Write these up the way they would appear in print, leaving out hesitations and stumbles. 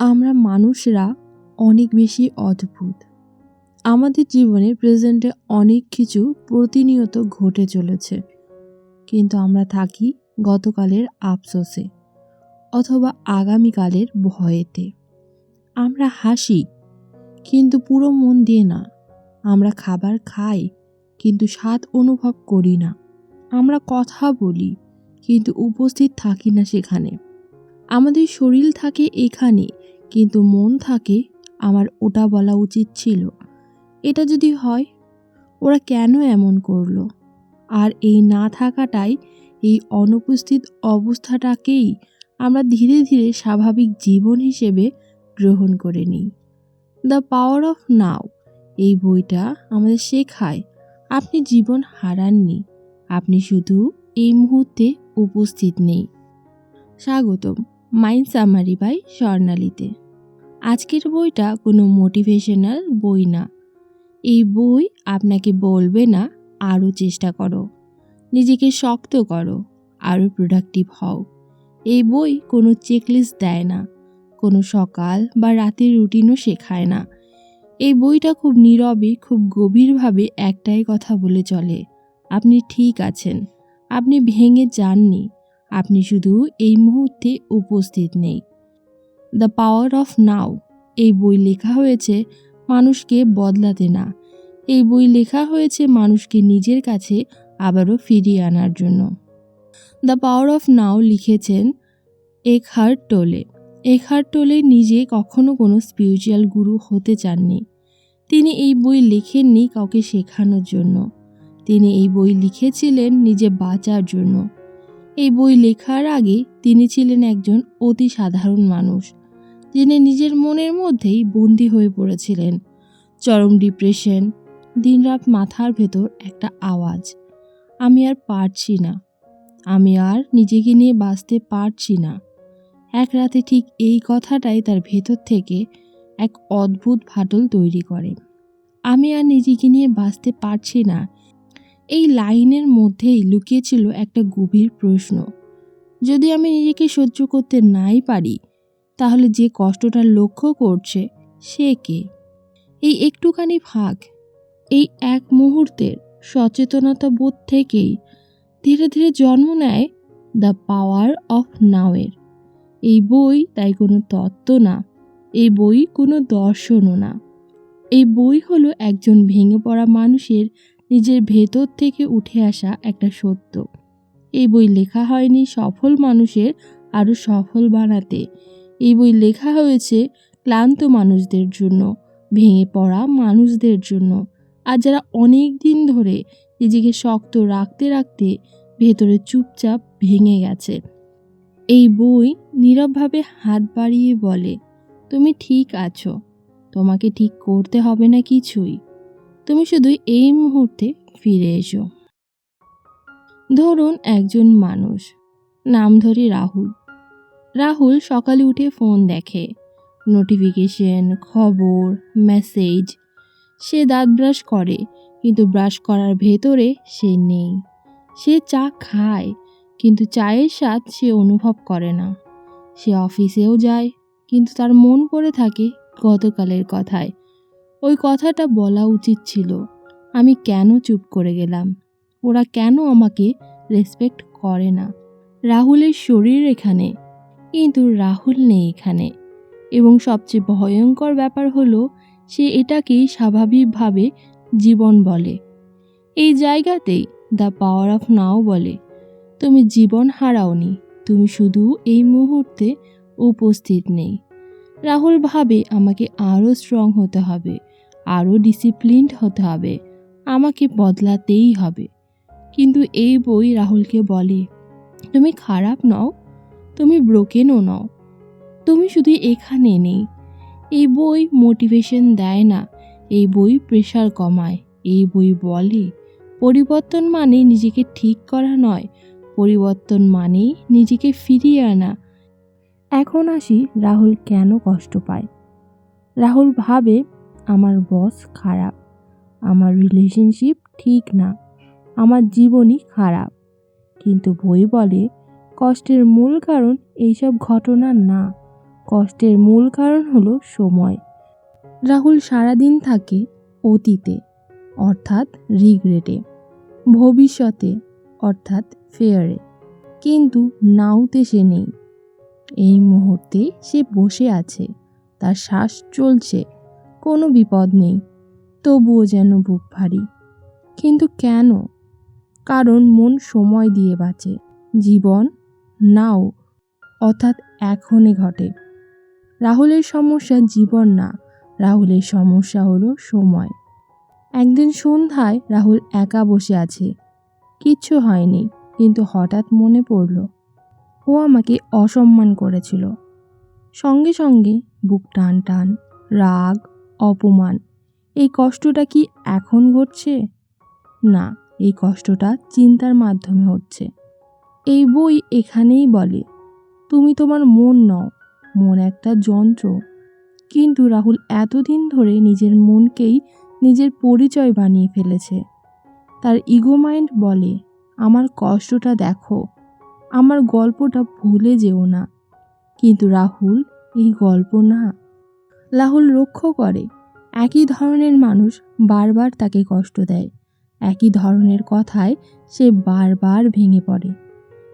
আমরা মানুষরা অনেক বেশি অদ্ভুত। আমাদের জীবনে প্রেজেন্টে অনেক কিছু প্রতিনিয়ত ঘটে চলেছে, কিন্তু আমরা থাকি গতকালের আফসোসে অথবা আগামীকালের ভয়েতে। আমরা হাসি, কিন্তু পুরো মন দিয়ে না। আমরা খাবার খাই, কিন্তু স্বাদ অনুভব করি না। আমরা কথা বলি, কিন্তু উপস্থিত থাকি না সেখানে। আমাদের শরীর থাকে এখানে, কিন্তু মন থাকে আমার ওটা বলা উচিত ছিল, এটা যদি হয়। ওরা কেন এমন করলো? আর এই না থাকাটাই, এই অনুপস্থিত অবস্থাটাকেই আমরা ধীরে ধীরে স্বাভাবিক জীবন হিসেবে গ্রহণ করে নিই। দ্য পাওয়ার অফ নাও এই বইটা আমাদের শেখায় আপনি জীবন হারাননি, আপনি শুধু এই মুহূর্তে উপস্থিত নেই। স্বাগতম মাইন্ড সামারি বাই স্বর্ণালীতে। আজকের বইটা কোনো মোটিভেশনাল বই না। এই বই আপনাকে বলবে না আরও চেষ্টা করো, নিজেকে শক্ত করো, আরও প্রোডাক্টিভ হও। এই বই কোনো চেকলিস্ট দেয় না, কোনো সকাল বা রাতের রুটিনও শেখায় না। এই বইটা খুব নীরবে, খুব গভীরভাবে একটাই কথা বলে চলে, আপনি ঠিক আছেন, আপনি ভেঙে যাননি, আপনি শুধু এই মুহূর্তে উপস্থিত নেই। দ্য পাওয়ার অফ নাও এই বই লেখা হয়েছে মানুষকে বদলাতে না, এই বই লেখা হয়েছে মানুষকে নিজের কাছে আবারও ফিরিয়ে আনার জন্য। দ্য পাওয়ার অফ নাও লিখেছেন একহার্ট টোলে। একহার্ট টোলে নিজে কখনো কোনো স্পিরিচুয়াল গুরু হতে চাননি। তিনি এই বই লেখেননি কাউকে শেখানোর জন্য, তিনি এই বই লিখেছিলেন নিজে বাঁচার জন্য। এই বই লেখার আগে তিনি ছিলেন একজন অতি সাধারণ মানুষ, যিনি নিজের মনের মধ্যেই বন্দী হয়ে পড়েছিলেন। চরম ডিপ্রেশন, দিনরাত মাথার ভেতর একটা আওয়াজ, আমি আর পারছি না, আমি আর নিজেকে নিয়ে বাঁচতে পারছি না। এক রাতে ঠিক এই কথাটাই তার ভেতর থেকে এক অদ্ভুত ফাটল তৈরি করে। আমি আর নিজেকে নিয়ে বাঁচতে পারছি না, এই লাইনের মধ্যেই লুকিয়েছিল একটা গভীর প্রশ্ন। যদি আমি নিজেকে সহ্য করতে নাই পারি, তাহলে যে কষ্টটা লক্ষ্য করছে সে কে? এই একটুখানি ভাগ, এই এক মুহূর্তের সচেতনতা বোধ থেকেই ধীরে ধীরে জন্ম নেয় দ্য পাওয়ার অফ নাওয়ের। এই বই তাই কোনো তত্ত্ব না, এই বই কোনো দর্শনও না। এই বই হলো একজন ভেঙে পড়া মানুষের নিজের ভেতর থেকে উঠে আসা একটা সত্য। এই বই লেখা হয়নি সফল মানুষের আরও সফল বানাতে, এই বই লেখা হয়েছে ক্লান্ত মানুষদের জন্য, ভেঙে পড়া মানুষদের জন্য, আর যারা অনেক দিন ধরে নিজেকে শক্ত রাখতে রাখতে ভেতরে চুপচাপ ভেঙে গেছে। এই বই নীরবভাবে হাত বাড়িয়ে বলে, তুমি ঠিক আছো, তোমাকে ঠিক করতে হবে না কিছুই, তুমি শুধু এই মুহূর্তে ফিরে এসো। ধরুন একজন মানুষ, নাম ধরি রাহুল। রাহুল সকালে উঠে ফোন দেখে, নোটিফিকেশন, খবর, মেসেজ। সে দাঁত ব্রাশ করে, কিন্তু ব্রাশ করার ভেতরে সে নেই। সে চা খায়, কিন্তু চায়ের স্বাদ সে অনুভব করে না। সে অফিসেও যায়, কিন্তু তার মন পড়ে থাকে গতকালের কথায়। ওই কথাটা বলা উচিত ছিল, আমি কেন চুপ করে গেলাম, ওরা কেন আমাকে রেসপেক্ট করে না। রাহুলের শরীর এখানে, কিন্তু রাহুল নেই এখানে। এবং সবচেয়ে ভয়ঙ্কর ব্যাপার হলো, সে এটাকেই স্বাভাবিকভাবে জীবন বলে। এই জায়গাতেই দ্য পাওয়ার অফ নাও বলে, তুমি জীবন হারাওনি, তুমি শুধু এই মুহূর্তে উপস্থিত নেই। রাহুল ভাবে আমাকে আরও স্ট্রং হতে হবে, আরও ডিসিপ্লিনড হতে হবে, আমাকে বদলাতেই হবে। কিন্তু এই বই রাহুলকে বলে, তুমি খারাপ নও, তুমি ব্রোকেনও নও, তুমি শুধু এখানে নেই। এই বই মোটিভেশন দেয় না, এই বই প্রেশার কমায়। এই বই বলে, পরিবর্তন মানে নিজেকে ঠিক করা নয়, পরিবর্তন মানেই নিজেকে ফিরিয়ে আনা। এখন আসি রাহুল কেন কষ্ট পায়। রাহুল ভাবে, আমার বস খারাপ, আমার রিলেশনশিপ ঠিক না, আমার জীবনই খারাপ। কিন্তু বই বলে, কষ্টের মূল কারণ এইসব ঘটনা না, কষ্টের মূল কারণ হলো সময়। রাহুল সারাদিন থাকে অতীতে অর্থাৎ রিগ্রেটে, ভবিষ্যতে অর্থাৎ ফেয়ারে, কিন্তু নাওতে সে নেই। এই মুহূর্তে সে বসে আছে, তার শ্বাস চলছে, কোনো বিপদ নেই, তবুও যেন বুক ভারী। কিন্তু কেন? কারণ মন সময় দিয়ে বাঁচে। জীবন নাও অর্থাৎ এখনই ঘটে। রাহুলের সমস্যা জীবন না, রাহুলের সমস্যা হলো সময়। একদিন সন্ধ্যায় রাহুল একা বসে আছে, কিচ্ছু হয়নি, কিন্তু হঠাৎ মনে পড়ল ও আমাকে অসম্মান করেছিল। সঙ্গে সঙ্গে বুক টান টান, রাগ, অপমান। এই কষ্টটা কি এখন ঘটছে? না, এই কষ্টটা চিন্তার মাধ্যমে হচ্ছে। এই বই এখানেই বলে তুমি তোমার মন নও, মন একটা যন্ত্র। কিন্তু রাহুল এতদিন ধরে নিজের মনকেই নিজের পরিচয় বানিয়ে ফেলেছে। তার ইগো মাইন্ড বলে আমার কষ্টটা দেখো, আমার গল্পটা ভুলে যেও না। কিন্তু রাহুল এই গল্প না। রাহুল লক্ষ্য করে একই ধরনের মানুষ বারবার তাকে কষ্ট দেয়, একই ধরনের কথায় সে বারবার ভেঙে পড়ে।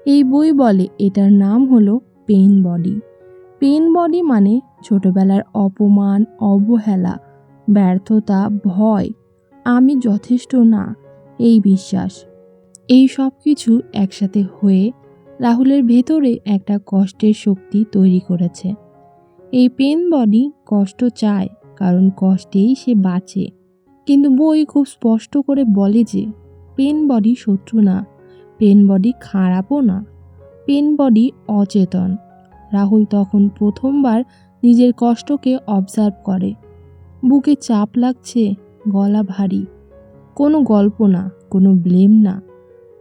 এই বই বলে এটার নাম হলো পেইন বডি। পেইন বডি মানে ছোটবেলার অপমান, অবহেলা, ব্যর্থতা, ভয়, আমি যথেষ্ট না, এই বিশ্বাস। এই সব কিছু একসাথে হয়ে রাহুলের ভেতরে একটা কষ্টের শক্তি তৈরি করেছে। এই পেন বডি কষ্ট চায়, কারণ কষ্টেই সে বাঁচে। কিন্তু বই খুব স্পষ্ট করে বলে যে পেন বডি শত্রু না, পেন বডি খারাপও না, পেন বডি অচেতন। রাহুল তখন প্রথমবার নিজের কষ্টকে অবজার্ভ করে। বুকে চাপ লাগছে, গলা ভারী, কোনো গল্প না, কোনো ব্লেম না,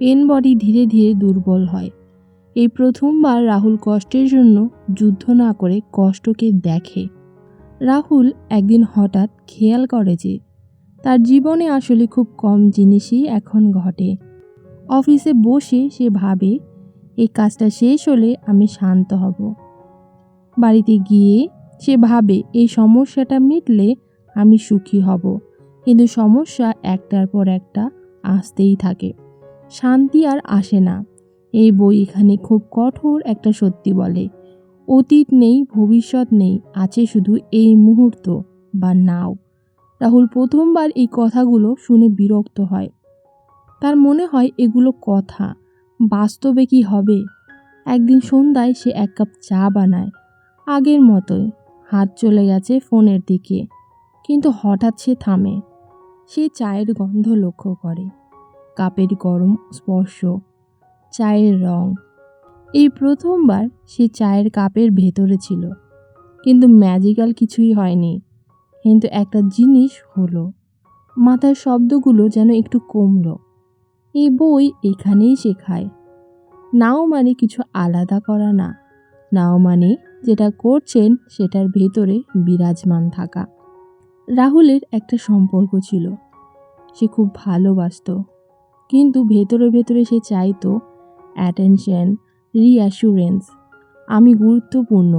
পেন বডি ধীরে ধীরে দুর্বল হয়। এই প্রথমবার রাহুল কষ্টের জন্য যুদ্ধ না করে কষ্টকে দেখে। রাহুল একদিন হঠাৎ খেয়াল করে যে তার জীবনে আসলে খুব কম জিনিসই এখন ঘটে। অফিসে বসে সে ভাবে এই কাজটা শেষ হলে আমি শান্ত হব। বাড়িতে গিয়ে সে ভাবে এই সমস্যাটা মিটলে আমি সুখী হব। কিন্তু সমস্যা একটার পর একটা আসতেই থাকে, শান্তি আর আসে না। এই বই এখানে খুব কঠোর একটা সত্যি বলে, অতীত নেই, ভবিষ্যৎ নেই, আছে শুধু এই মুহূর্ত বা নাও। রাহুল প্রথমবার এই কথাগুলো শুনে বিরক্ত হয়। তার মনে হয় এগুলো কথা, বাস্তবে কি হবে? একদিন সন্ধ্যায় সে এক কাপ চা বানায়, আগের মতোই, হাত চলে গেছে ফোনের দিকে। কিন্তু হঠাৎ সে থামে। সে চায়ের গন্ধ লক্ষ্য করে, কাপের গরম স্পর্শ, চায়ের রং। এই প্রথমবার সে চায়ের কাপের ভেতরে ছিল, কিন্তু ম্যাজিক্যাল কিছুই হয়নি। কিন্তু একটা জিনিস হলো, মাথার শব্দগুলো যেন একটু কমলো। এই বই এখানেই শেখায় নাও মানে কিছু আলাদা করা না, নাও মানে যেটা করছেন সেটার ভেতরে বিরাজমান থাকা। রাহুলের একটা সম্পর্ক ছিল, সে খুব ভালোবাসতো, কিন্তু ভেতরে ভেতরে সে চাইতো অ্যাটেনশন, রিঅ্যাসুরেন্স, আমি গুরুত্বপূর্ণ,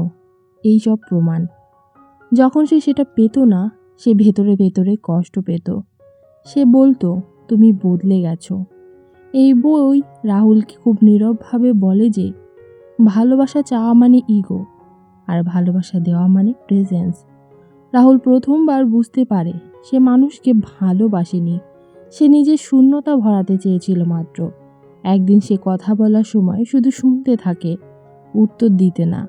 এইসব প্রমাণ। যখন সে সেটা পেত না, সে ভেতরে ভেতরে কষ্ট পেত। সে বলতো তুমি বদলে গেছো। এই বই রাহুলকে খুব নীরবভাবে বলে যে ভালোবাসা চাওয়া মানে ইগো, আর ভালোবাসা দেওয়া মানে প্রেজেন্স। রাহুল প্রথমবার বুঝতে পারে সে মানুষকে ভালোবাসেনি, সে নিজের শূন্যতা ভরাতে চেয়েছিল মাত্র। একদিন সে কথা বলার সময় শুধু শুনতে থাকে, উত্তর দিতে না,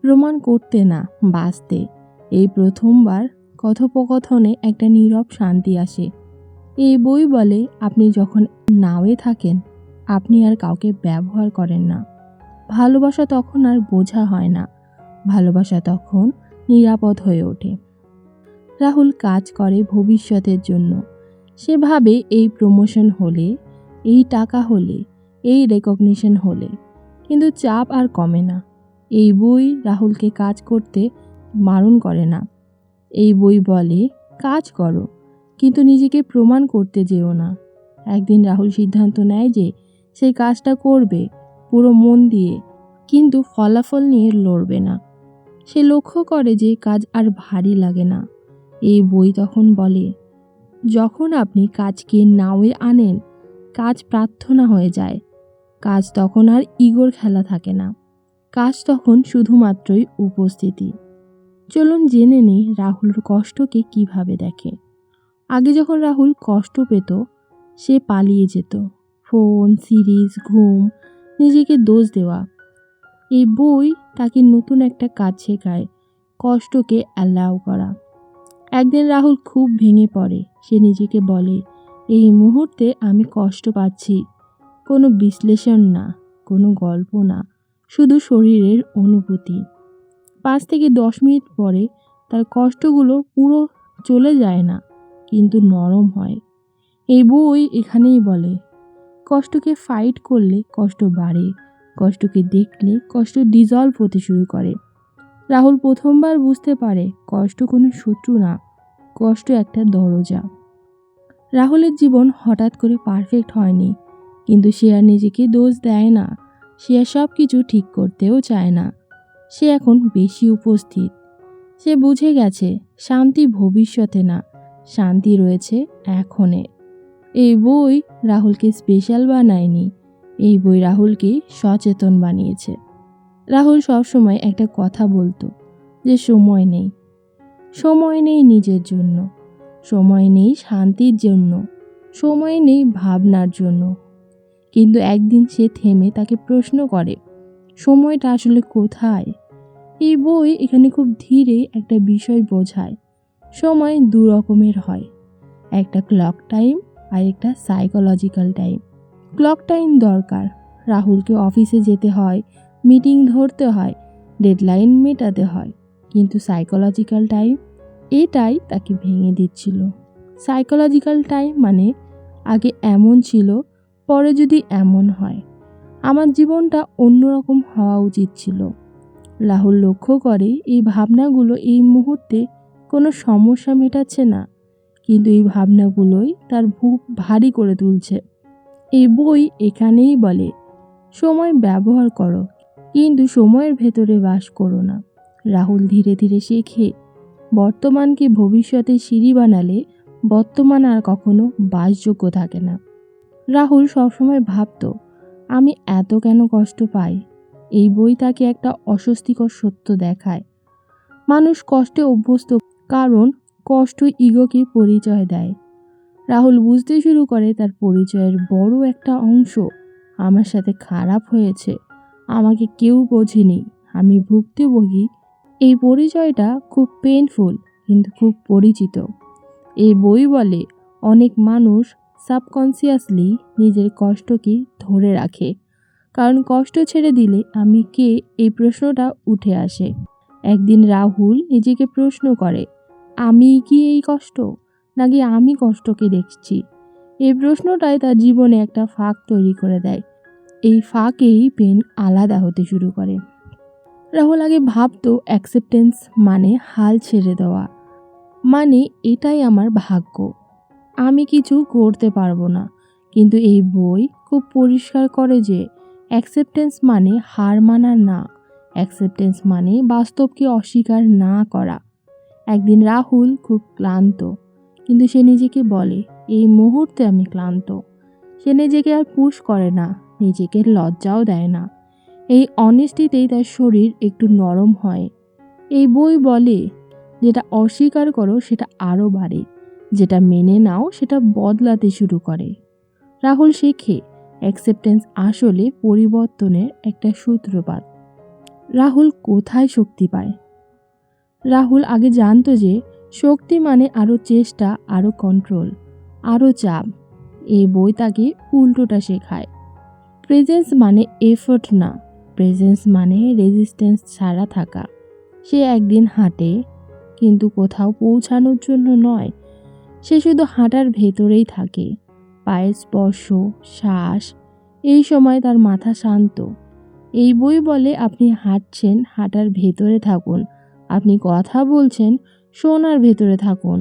প্রমাণ করতে না, বাঁচতে। এই প্রথমবার কথোপকথনে একটা নীরব শান্তি আসে। এই বই বলে আপনি যখন নাওয়ে থাকেন, আপনি আর কাউকে ব্যবহার করেন না। ভালোবাসা তখন আর বোঝা হয় না, ভালোবাসা তখন নিরাপদ হয়ে ওঠে। রাহুল কাজ করে ভবিষ্যতের জন্য। সে ভাবে এই প্রমোশন হলে, এই টাকা হলে, এই রেকগনিশন হলে। কিন্তু চাপ আর কমে না। এই বই রাহুলকে কাজ করতে বারণ করে না। এই বই বলে কাজ করো, কিন্তু নিজেকে প্রমাণ করতে যেও না। একদিন রাহুল সিদ্ধান্ত নেয় যে সেই কাজটা করবে পুরো মন দিয়ে, কিন্তু ফলাফল নিয়ে লড়বে না। সে লক্ষ্য করে যে কাজ আর ভারী লাগে না। এই বই তখন বলে, যখন আপনি কাজকে নাওয়ে আনেন, কাজ প্রার্থনা হয়ে যায়। কাজ তখন আর ইগোর খেলা থাকে না, কাজ তখন শুধুমাত্রই উপস্থিতি। চলুন জেনে নিই রাহুলের কষ্টকে কিভাবে দেখে। আগে যখন রাহুল কষ্ট পেত, সে পালিয়ে যেত। ফোন, সিরিজ, ঘুম, নিজেকে দোষ দেওয়া। এই বই তাকে নতুন একটা কাজ শেখায়, কষ্টকে অ্যালাউ করা। একদিন রাহুল খুব ভেঙে পড়ে। সে নিজেকে বলে, এই মুহূর্তে আমি কষ্ট পাচ্ছি। কোনো বিশ্লেষণ না, কোনো গল্প না, শুধু শরীরের অনুভূতি। 5 থেকে 10 মিনিট পরে তার কষ্টগুলো পুরো চলে যায় না, কিন্তু নরম হয়। এই বই এখানেই বলে, কষ্টকে ফাইট করলে কষ্ট বাড়ে, কষ্টকে দেখলে কষ্ট ডিজলভ হতে শুরু করে। রাহুল প্রথমবার বুঝতে পারে কষ্ট কোনো শত্রু না, কষ্ট একটা দরজা। রাহুলের জীবন হঠাৎ করে পারফেক্ট হয়নি, কিন্তু সে আর নিজেকে দোষ দেয় না। সে আর সব কিছু ঠিক করতেও চায় না। সে এখন বেশি উপস্থিত। সে বুঝে গেছে শান্তি ভবিষ্যতে না, শান্তি রয়েছে এখনে। এই বই রাহুলকে স্পেশাল বানায়নি, এই বই রাহুলকে সচেতন বানিয়েছে। রাহুল সবসময় একটা কথা বলতো যে সময় নেই, সময় নেই নিজের জন্য, সময় নেই শান্তির জন্য, সময় নেই ভাবনার জন্য। কিন্তু একদিন সে থেমে তাকে প্রশ্ন করে, সময়টা আসলে কোথায়? এই বই এখানে খুব ধীরে একটা বিষয় বোঝায়। সময় দু রকমের হয়, একটা ক্লক টাইম আর একটা সাইকোলজিক্যাল টাইম। ক্লক টাইম দরকার, রাহুলকে অফিসে যেতে হয়, মিটিং ধরতে হয়, ডেডলাইন মেটাতে হয়। কিন্তু সাইকোলজিক্যাল টাইম, এটাই তাকে ভেঙে দিচ্ছিল। সাইকোলজিক্যাল টাইম মানে, আগে এমন ছিল, পরে যদি এমন হয়। আমার জীবনটা অন্যরকম হওয়া উচিত ছিল। রাহুল লক্ষ্য করে এই ভাবনাগুলো এই মুহূর্তে কোনো সমস্যা মেটাচ্ছে না, কিন্তু এই ভাবনাগুলোই তার বুক ভারী করে তুলছে। এই বই এখানেই বলে, সময় ব্যবহার করো, কিন্তু সময়ের ভেতরে বাস করো না। রাহুল ধীরে ধীরে শেখে, বর্তমানকে ভবিষ্যতে সিঁড়ি বানালে বর্তমান আর কখনো বাসযোগ্য থাকে না। রাহুল সবসময় ভাবত, আমি এত কেন কষ্ট পাই? এই বই তাকে একটা অস্বস্তিকর সত্য দেখায়। মানুষ কষ্টে অভ্যস্ত, কারণ কষ্ট ইগোকে পরিচয় দেয়। রাহুল বুঝতে শুরু করে তার পরিচয়ের বড় একটা অংশ আমার সাথে খারাপ হয়েছে, আমাকে কেউ বোঝেনি, আমি ভুক্তভোগী। এই পরিচয়টা খুব পেইনফুল, কিন্তু খুব পরিচিত। এই বই বলে, অনেক মানুষ সাবকনসিয়াসলি নিজের কষ্টকে ধরে রাখে, কারণ কষ্ট ছেড়ে দিলে আমি কে, এই প্রশ্নটা উঠে আসে। একদিন রাহুল নিজেকে প্রশ্ন করে, আমি কি এই কষ্ট, নাকি আমি কষ্টকে দেখছি? এই প্রশ্নটাই তার জীবনে একটা ফাঁক তৈরি করে দেয়। এই ফাঁকেই পেন আলাদা হতে শুরু করে। রাহুল আগে ভাবতো অ্যাকসেপ্টেন্স মানে হাল ছেড়ে দেওয়া, মানে এটাই আমার ভাগ্য, আমি কিছু করতে পারবো না। কিন্তু এই বই খুব পরিষ্কার করে যে অ্যাকসেপ্টেন্স মানে হার মানা না, অ্যাকসেপ্টেন্স মানে বাস্তবকে অস্বীকার না করা। একদিন রাহুল খুব ক্লান্ত, কিন্তু সে নিজেকে বলে, এই মুহূর্তে আমি ক্লান্ত। সে নিজেকে আর পুশ করে না, নিজেকে লজ্জাও দেয় না। এই অনেস্টিতেই তার শরীর একটু নরম হয়। এই বই বলে, যেটা অস্বীকার করো সেটা আরও বাড়ে, যেটা মেনে নাও সেটা বদলাতে শুরু করে। রাহুল শেখে অ্যাকসেপ্টেন্স আসলে পরিবর্তনের একটা সূত্রপাত। রাহুল কোথায় শক্তি পায়? রাহুল আগে জানতো যে শক্তি মানে আরও চেষ্টা, আরও কন্ট্রোল, আরও চাপ। এই বই তাকে উল্টোটা শেখায়। প্রেজেন্স মানে এফোর্ট না, প্রেজেন্স মানে রেজিস্ট্যান্স ছাড়া থাকা। সে একদিন হাঁটে, কিন্তু কোথাও পৌঁছানোর জন্য নয়। সে শুধু হাঁটার ভেতরেই থাকে, পায়ের স্পর্শ, শ্বাস। এই সময় তার মাথা শান্ত। এই বই বলে, আপনি হাঁটছেন, হাঁটার ভেতরে থাকুন। আপনি কথা বলছেন, শোনার ভেতরে থাকুন।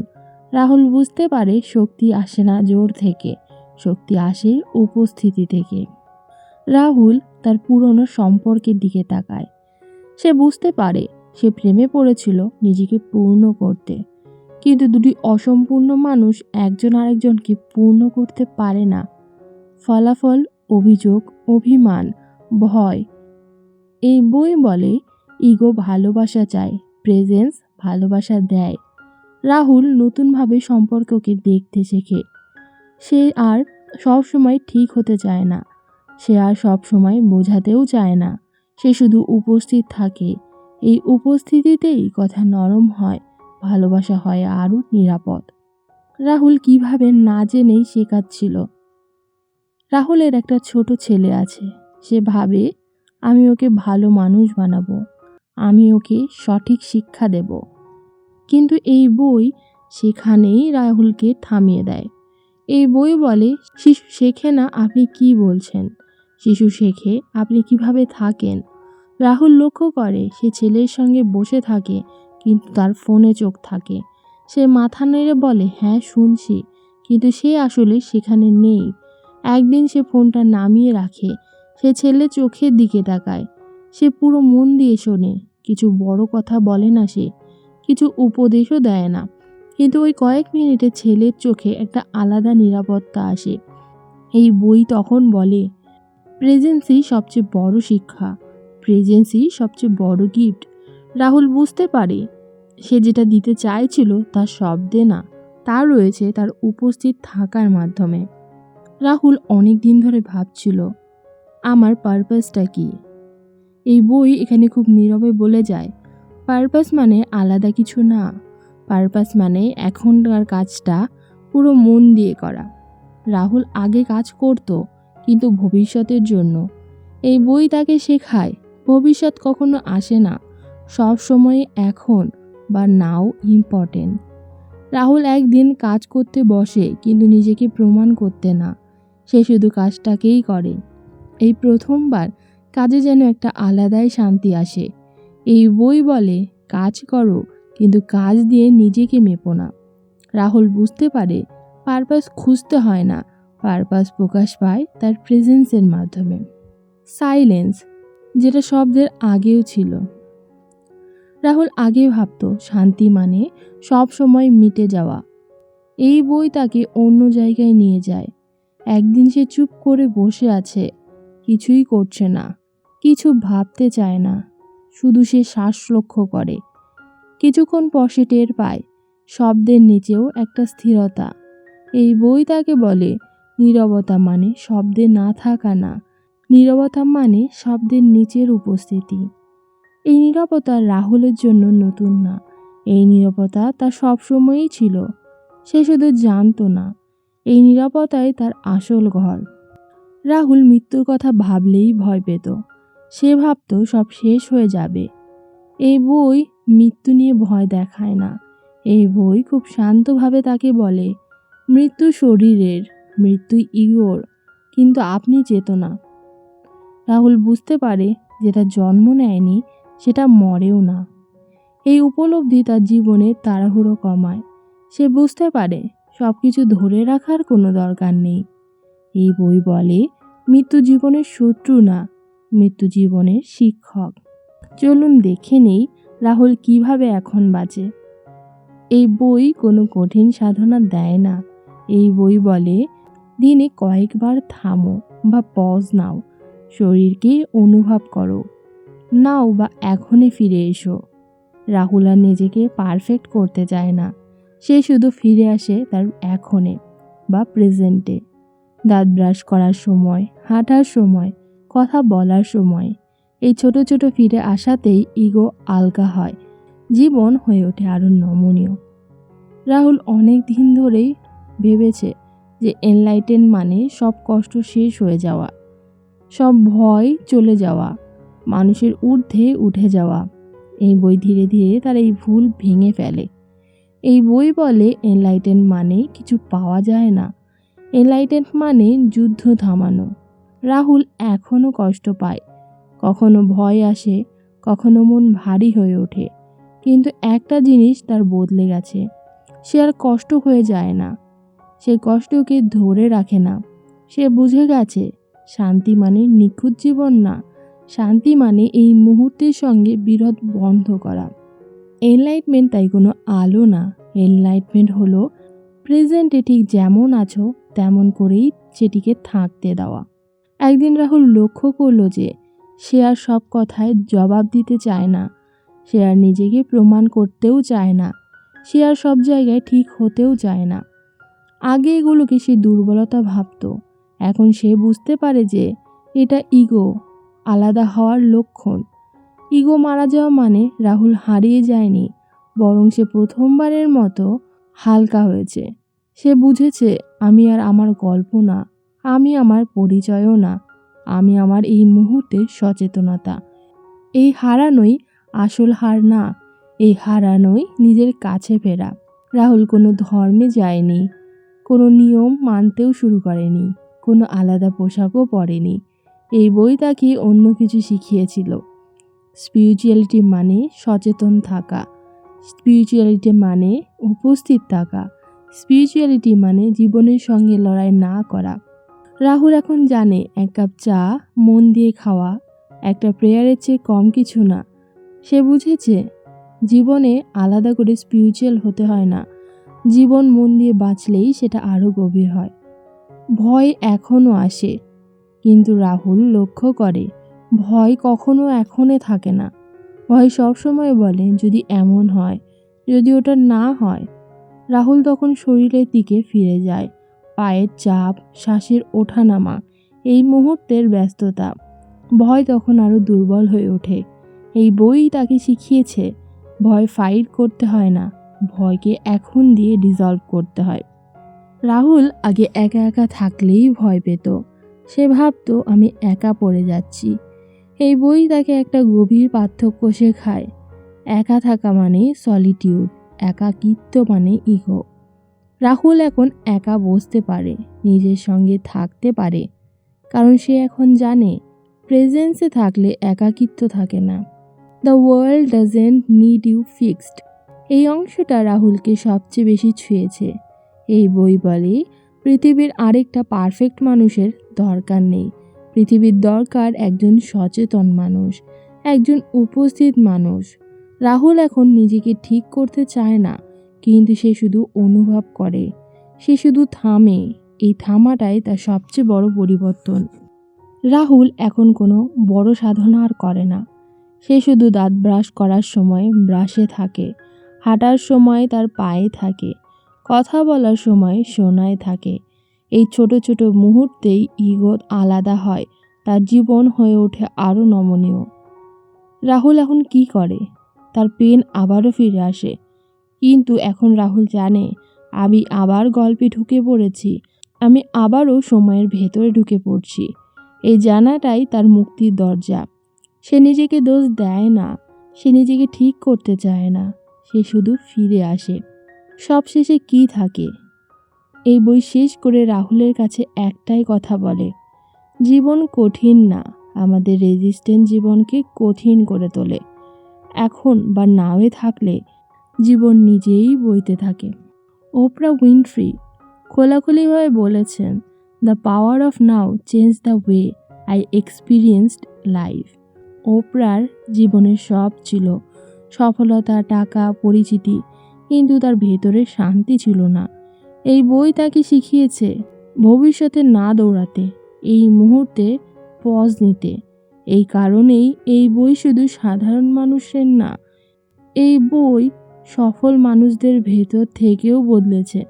রাহুল বুঝতে পারে শক্তি আসে না জোর থেকে, শক্তি আসে উপস্থিতি থেকে। রাহুল তার পুরনো সম্পর্কের দিকে তাকায়। সে বুঝতে পারে সে প্রেমে পড়েছিল নিজেকে পূর্ণ করতে, কিন্তু দুটি অসম্পূর্ণ মানুষ একজন আরেকজনকে পূর্ণ করতে পারে না। ফলাফল, অভিযোগ, অভিমান, ভয়। এই বই বলে ইগো ভালোবাসা চায়, প্রেজেন্স ভালোবাসা দেয়। রাহুল নতুনভাবে সম্পর্ককে দেখতে শেখে। সে আর সব সময় ঠিক হতে চায় না, সে আর সব সময় বোঝাতেও চায় না, সে শুধু উপস্থিত থাকে। এই উপস্থিতিতেই কথা নরম হয়, ভালোবাসা হয় আরও নিরাপদ। রাহুল কিভাবে না জেনেই শেখাচ্ছিল। রাহুলের একটা ছোট ছেলে আছে। সে ভাবে আমি ওকে ভালো মানুষ বানাবো, আমি ওকে সঠিক শিক্ষা দেব। কিন্তু এই বই সেখানেই রাহুলকে থামিয়ে দেয়। এই বই বলে শিশু শেখে না আপনি কি বলছেন, শিশু শেখে আপনি কিভাবে থাকেন। রাহুল লক্ষ্য করে সে ছেলের সঙ্গে বসে থাকে, কিন্তু তার ফোনে চোখ থাকে। সে মাথা নেড়ে বলে হ্যাঁ শুনছি, কিন্তু সে আসলে সেখানে নেই। একদিন সে ফোনটা নামিয়ে রাখে, সে ছেলে চোখের দিকে তাকায়। সে পুরো মন দিয়ে শোনে, কিছু বড় কথা বলে না, সে কিছু উপদেশও দেয় না, কিন্তু ওই কয়েক মিনিটে ছেলের চোখে একটা আলাদা নিরাপত্তা আসে। এই বই তখন বলে প্রেজেন্সই সবচেয়ে বড় শিক্ষা, প্রেজেন্সই সবচেয়ে বড় গিফট। রাহুল বুঝতে পারে সে যেটা দিতে চাইছিল তা শব্দে না, তা রয়েছে তার উপস্থিত থাকার মাধ্যমে। রাহুল অনেক দিন ধরে ভাবছিল আমার পারপাসটা কি। এই বই এখানে খুব নীরবে বলে যায় পারপাস মানে আলাদা কিছু না, পারপাস মানে এখনকার কাজটা পুরো মন দিয়ে করা। রাহুল আগে কাজ করত, কিন্তু ভবিষ্যতের জন্য। এই বই তাকে শেখায় ভবিষ্যৎ কখনো আসে না, সব সময় এখন বা নাও ইম্পর্টেন্ট। রাহুল একদিন কাজ করতে বসে, কিন্তু নিজেকে প্রমাণ করতে না, সে শুধু কাজটাকেই করে। এই প্রথমবার কাজে যেন একটা আলাদাই শান্তি আসে। এই বই বলে কাজ করো, কিন্তু কাজ দিয়ে নিজেকে মেপো না। রাহুল বুঝতে পারে পারপাস খুঁজতে হয় না, পারপাস প্রকাশ পায় তার প্রেজেন্সের মাধ্যমে। সাইলেন্স, যেটা শব্দের আগেও ছিল। রাহুল আগে ভাবত শান্তি মানে সব সময় মিটে যাওয়া। এই বই তাকে অন্য জায়গায় নিয়ে যায়। একদিন সে চুপ করে বসে আছে, কিছুই করছে না, কিছু ভাবতে চায় না, শুধু সে শ্বাস লক্ষ্য করে। কিছুক্ষণ পর সে টের পায় শব্দের নিচেও একটা স্থিরতা। এই বই তাকে বলে নীরবতা মানে শব্দে না থাকা না, নীরবতা মানে শব্দের নিচের উপস্থিতি। এই নীরবতা রাহুলের জন্য নতুন না, এই নীরবতা তার সবসময়ই ছিল, সে শুধু জানতো না। এই নীরবতাই তার আসল ঘর। রাহুল মৃত্যুর কথা ভাবলেই ভয় পেত। সে ভাবত সব শেষ হয়ে যাবে। এই বই মৃত্যু নিয়ে ভয় দেখায় না, এই বই খুব শান্তভাবে তাকে বলে মৃত্যু শরীরের, মৃত্যু ইগোর, কিন্তু আপনি চেতনা। রাহুল বুঝতে পারে যেটা জন্ম নেয়নি সেটা মরেও না। এই উপলব্ধি তার জীবনে তাড়াহুড়ো কমায়। সে বুঝতে পারে সব কিছু ধরে রাখার কোনো দরকার নেই। এই বই বলে মৃত্যু জীবনের শত্রু না, মৃত্যু জীবনের শিক্ষক। চলুন দেখে নেই রাহুল কিভাবে এখন বাঁচে। এই বই কোনো কঠিন সাধনা দেয় না। এই বই বলে দিনে কয়েকবার থামো বা পজ নাও, শরীরকে অনুভব করো, নাও বা এখনই ফিরে এসো। রাহুল আর নিজেকে পারফেক্ট করতে চায় না, সে শুধু ফিরে আসে তার এখনে বা প্রেজেন্টে। দাঁত ব্রাশ করার সময়, হাঁটার সময়, কথা বলার সময়। এই ছোট ছোট ফিরে আসাতেই ইগো আলগা হয়, জীবন হয়ে ওঠে আরও নমনীয়। রাহুল অনেক দিন ধরেই ভেবেছে যে এনলাইটেন মানে সব কষ্ট শেষ হয়ে যাওয়া, সব ভয় চলে যাওয়া, মানুষের ঊর্ধ্বে উঠে যাওয়া। এই বই ধীরে ধীরে তার এই ভুল ভেঙে ফেলে। এই বই বলে এনলাইটেন মানে কিছু পাওয়া যায় না, এনলাইটেন মানে যুদ্ধ থামানো। রাহুল এখনও কষ্ট পায়, কখনো ভয় আসে, কখনো মন ভারী হয়ে ওঠে, কিন্তু একটা জিনিস তার বদলে গেছে, সে আর কষ্ট হয়ে যায় না, সে কষ্টকে ধরে রাখে না। সে বুঝে গেছে শান্তি মানে নিখুঁত জীবন না, শান্তি মানে এই মুহূর্তের সঙ্গে বিরোধ বন্ধ করা। এনলাইটমেন্ট তাই কোনো আলো না, এনলাইটমেন্ট হলো প্রেজেন্টে ঠিক যেমন আছো তেমন করেই সেটিকে থাকতে দেওয়া। একদিন রাহুল লক্ষ্য করলো যে সে আর সব কথায় জবাব দিতে চায় না, সে আর নিজেকে প্রমাণ করতেও চায় না, সে আর সব জায়গায় ঠিক হতেও চায় না। আগে এগুলোকে সে দুর্বলতা ভাবত, এখন সে বুঝতে পারে যে এটা ইগো, আলাদা হওয়ার লক্ষণ। ইগো মারা যাওয়া মানে রাহুল হারিয়ে যায়নি, বরং সে প্রথমবারের মতো হালকা হয়েছে। সে বুঝেছে আমি আর আমার গল্প না, আমি আমার পরিচয়ও না, আমি আমার এই মুহূর্তের সচেতনতা। এই হারানোই আসল হার না, এই হারানোই নিজের কাছে ফেরা। রাহুল কোনো ধর্মে যায়নি, কোনো নিয়ম মানতেও শুরু করেনি, কোনো আলাদা পোশাকও পরেনি। এই বই তাকে অন্য কিছু শিখিয়েছিল। স্পিরিচুয়ালিটি মানে সচেতন থাকা, স্পিরিচুয়ালিটি মানে উপস্থিত থাকা, স্পিরিচুয়ালিটি মানে জীবনের সঙ্গে লড়াই না করা। রাহুল এখন জানে এক কাপ চা মন দিয়ে খাওয়া একটা প্রেয়ারের চেয়ে কম কিছু না। সে বুঝেছে জীবনে আলাদা করে স্পিরিচুয়াল হতে হয় না, জীবন মন দিয়ে বাঁচলেই সেটা আরও গভীর হয়। ভয় এখনও আসে, কিন্তু রাহুল লক্ষ্য করে ভয় কখনো এখনে থাকে না। ভয় সবসময় বলে যদি এমন হয়, যদি ওটা না হয়। রাহুল তখন শরীরের দিকে ফিরে যায়, পায়ের চাপ, শ্বাসের ওঠানামা, এই মুহূর্তের ব্যস্ততা। ভয় তখন আরও দুর্বল হয়ে ওঠে। এই বই তাকে শিখিয়েছে ভয় ফাইট করতে হয় না, ভয়কে এখন দিয়ে ডিসলভ করতে হয়। রাহুল আগে একা একা থাকলেই ভয় পেত, সে ভাবতো আমি একা পড়ে যাচ্ছি। এই বই তাকে একটা গভীর পার্থক্য শেখায়। একা থাকা মানে সলিটিউড, একাকিত্ব মানে ইগো। রাহুল এখন একা বসতে পারে, নিজের সঙ্গে থাকতে পারে, কারণ সে এখন জানে প্রেজেন্সে থাকলে একাকিত্ব থাকে না। The world doesn't need you fixed, এই অংশটা রাহুলকে সবচেয়ে বেশি ছুঁয়েছে। এই বই বলে পৃথিবীর আরেকটা পারফেক্ট মানুষের দরকার নেই, পৃথিবীর দরকার একজন সচেতন মানুষ, একজন উপস্থিত মানুষ। রাহুল এখন নিজেকে ঠিক করতে চায় না, কিন্তু সে শুধু অনুভব করে, সে শুধু থামে। এই থামাটাই তার সবচেয়ে বড় পরিবর্তন। রাহুল এখন কোনো বড় সাধনা আর করে না, সে শুধু দাঁত ব্রাশ করার সময় ব্রাশে থাকে, হাঁটার সময় তার পায়ে থাকে, কথা বলার সময় শোনায় থাকে। এই ছোট ছোট মুহূর্তেই ইগো আলাদা হয়, তার জীবন হয়ে ওঠে আরও নমনীয়। রাহুল এখন কি করে? তার পেন আবারও ফিরে আসে, কিন্তু এখন রাহুল জানে আমি আবার গল্পে ঢুকে পড়েছি, আমি আবারও সময়ের ভেতরে ঢুকে পড়ছি। এই জানাটাই তার মুক্তির দরজা। সে নিজেকে দোষ দেয় না, সে নিজেকে ঠিক করতে চায় না, সে শুধু ফিরে আসে। সবশেষে কি থাকে? এই বই শেষ করে রাহুলের কাছে একটাই কথা বলে, জীবন কঠিন না, আমাদের রেজিস্ট্যান্স জীবনকে কঠিন করে তোলে। এখন বা নাওয়ে থাকলে জীবন নিজেই বইতে থাকে। ওপ্রা উইনফ্রি খোলাখুলিভাবে বলেছেন, the power of now change the way I experienced life. ওপ্রার জীবনের সব ছিল সফলতা, টাকা, পরিচিতি, কিন্তু তার ভেতরে শান্তি ছিল না। এই বই তাকে শিখিয়েছে ভবিষ্যতে না দৌড়াতে, এই মুহূর্তে পজ নিতে। এই কারণেই এই বই শুধু সাধারণ মানুষের না, এই বই সফল মানুষদের ভেতর থেকেও বদলেছে।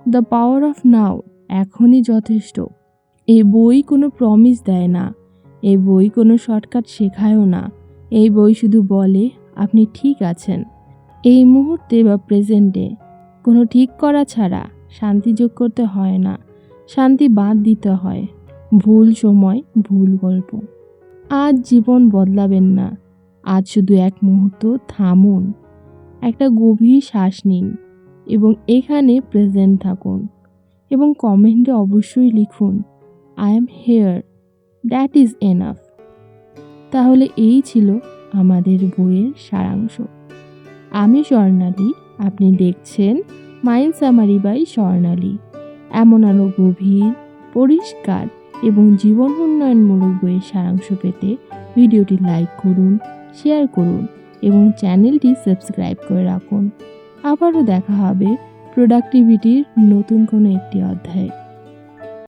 দ্য পাওয়ার অফ নাও, এখনই যথেষ্ট। এই বই কোনো প্রমিস দেয় না, এই বই কোনো শর্টকাট শেখায়ও না। এই বই শুধু বলে আপনি ঠিক আছেন এই মুহূর্তে বা প্রেজেন্টে। কোনো ঠিক করা ছাড়া শান্তি যোগ করতে হয় না, শান্তি বাদ দিতে হয়। ভুল সময়, ভুল গল্প। আজ জীবন বদলাবেন না, আজ শুধু এক মুহূর্ত থামুন, একটা গভীর শ্বাস নিন এবং এখানে প্রেজেন্ট থাকুন। এবং কমেন্টে অবশ্যই লিখুন I am here, that is enough. তাহলে এই ছিল আমাদের বইয়ের সারাংশ। আমি স্বর্ণালী, আপনি দেখছেন মাইন্ড সামারি বাই স্বর্ণালী। এমন আরও গভীর, পরিষ্কার এবং জীবন উন্নয়নমূলক বইয়ের সারাংশ পেতে ভিডিওটি লাইক করুন, শেয়ার করুন এবং চ্যানেলটি সাবস্ক্রাইব করে রাখুন। আবারও দেখা হবে প্রোডাক্টিভিটির নতুন কোনো একটি অধ্যায়ে।